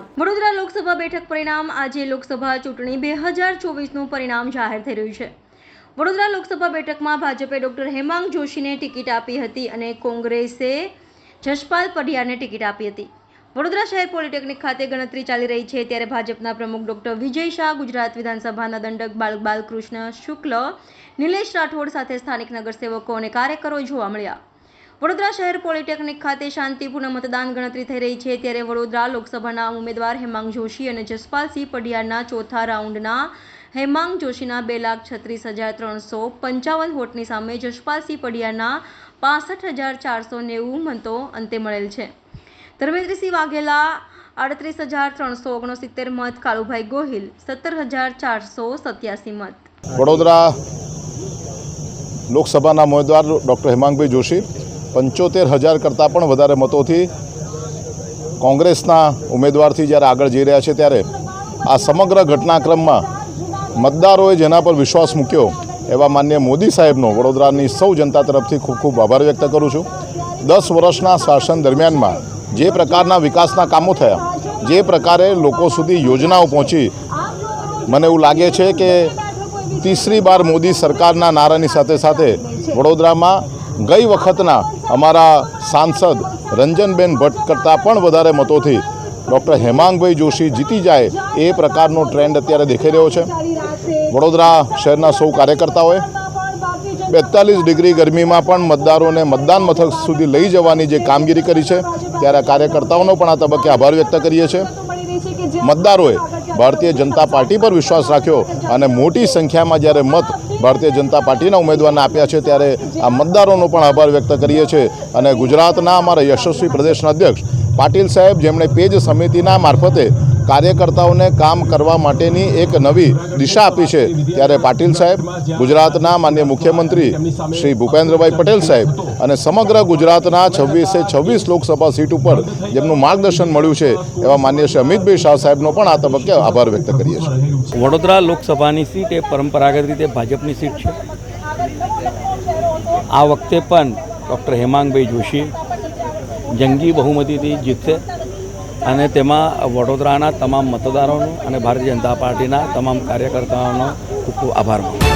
પરિણામ। વડોદરા લોકસભા બેઠક પરિણામ। આજે લોકસભા ચૂંટણી 2024નું પરિણામ જાહેર થઈ રહ્યું છે। વડોદરા લોકસભા બેઠકમાં ભાજપે ડોક્ટર હેમાંગ જોશીને ટિકિટ આપી હતી અને કોંગ્રેસે જશપાલ પઢિયારને ટિકિટ આપી હતી। વડોદરા શહેર પોલિટેકનિક ખાતે ગણતરી ચાલી રહી છે ત્યારે ભાજપના પ્રમુખ ડોક્ટર વિજય શાહ, ગુજરાત વિધાનસભાના દંડક બાલકૃષ્ણ શુક્લ, નિલેશ રાઠોડ સાથે સ્થાનિક નગરસેવકો અને કાર્યકરો જોવા મળ્યા। વડોદરા શહેર પોલિટેકનિક ખાતે શાંતિપૂર્ણ મતદાન ગણતરી થઈ રહી છે ત્યારે વડોદરા લોકસભાના ઉમેદવાર હેમાંગ જોશી અને જસપાલસિંહ પઢિયારના ચોથા રાઉન્ડના હેમાંગ જોશીના 2,36,355 વોટની સામે જસપાલસિંહ પઢિયારના 65,490 મતો અંતે મળેલ છે। ધર્મેન્દ્રસિંહ વાઘેલા 38,369 મત, કાળુભાઈ ગોહિલ 17,487 મત। વડોદરા લોકસભાના ઉમેદવાર ડૉક્ટર હેમાંગભાઈ જોશી 75,000 કરતાં પણ વધારે મતોથી કોંગ્રેસના ઉમેદવારથી જ્યારે આગળ જઈ રહ્યા છે ત્યારે આ સમગ્ર ઘટનાક્રમમાં મતદારોએ જેના પર વિશ્વાસ મૂક્યો એવા માનનીય મોદી સાહેબનો વડોદરાની સૌ જનતા તરફથી ખૂબ ખૂબ આભાર વ્યક્ત કરું છું। 10 વર્ષના શાસન દરમિયાનમાં જે પ્રકારના વિકાસના કામો થયા, જે પ્રકારે લોકો સુધી યોજનાઓ પહોંચી, મને એવું લાગે છે કે તીસરી બાર મોદી સરકારના નારાની સાથે સાથે વડોદરામાં ગઈ વખતના અમારા સાંસદ રંજનબેન ભટ્ટ કરતાં પણ વધારે મતોથી ડૉક્ટર હેમાંગભાઈ જોશી જીતી જાય એ પ્રકારનો ટ્રેન્ડ અત્યારે દેખાઈ રહ્યો છે। વડોદરા શહેરના સૌ કાર્યકર્તાઓએ 42 ડિગ્રી ગરમીમાં પણ મતદારોને મતદાન મથક સુધી લઈ જવાની જે કામગીરી કરી છે ત્યારે કાર્યકર્તાઓનો પણ આ તબક્કે આભાર વ્યક્ત કરીએ છીએ। મતદારોએ ભારતીય જનતા પાર્ટી પર વિશ્વાસ રાખ્યો અને મોટી સંખ્યામાં જ્યારે મત ભારતીય જનતા પાર્ટીના ઉમેદવારને આપ્યા છે ત્યારે આ મતદારોનો પણ આભાર વ્યક્ત કરીએ છીએ। અને ગુજરાતના અમારા યશસ્વી પ્રદેશના અધ્યક્ષ પાટીલ સાહેબ, જેમણે પેજ સમિતિના મારફતે કાર્યકર્તાઓને કામ કરવા માટેની એક નવી દિશા આપી છે, ત્યારે પાટીલ સાહેબ, ગુજરાતના માનનીય મુખ્યમંત્રી શ્રી ભૂપેન્દ્રભાઈ પટેલ સાહેબ અને સમગ્ર ગુજરાતના 26 લોકસભા સીટ ઉપર જેમનું માર્ગદર્શન મળ્યું છે એવા માનનીય શ્રી અમિતભાઈ શાહ સાહેબનો પણ આ તબક્કે આભાર વ્યક્ત કરીએ છીએ। વડોદરા લોકસભાની સીટ એ પરંપરાગત રીતે ભાજપની સીટ છે। આ વખતે પણ ડૉક્ટર હેમાંગભાઈ જોશી જંગી બહુમતીથી જીતશે અને તેમાં વડોદરાના તમામ મતદારોનો અને ભારતીય જનતા પાર્ટીના તમામ કાર્યકર્તાઓનો ખૂબ ખૂબ આભાર માનું છું।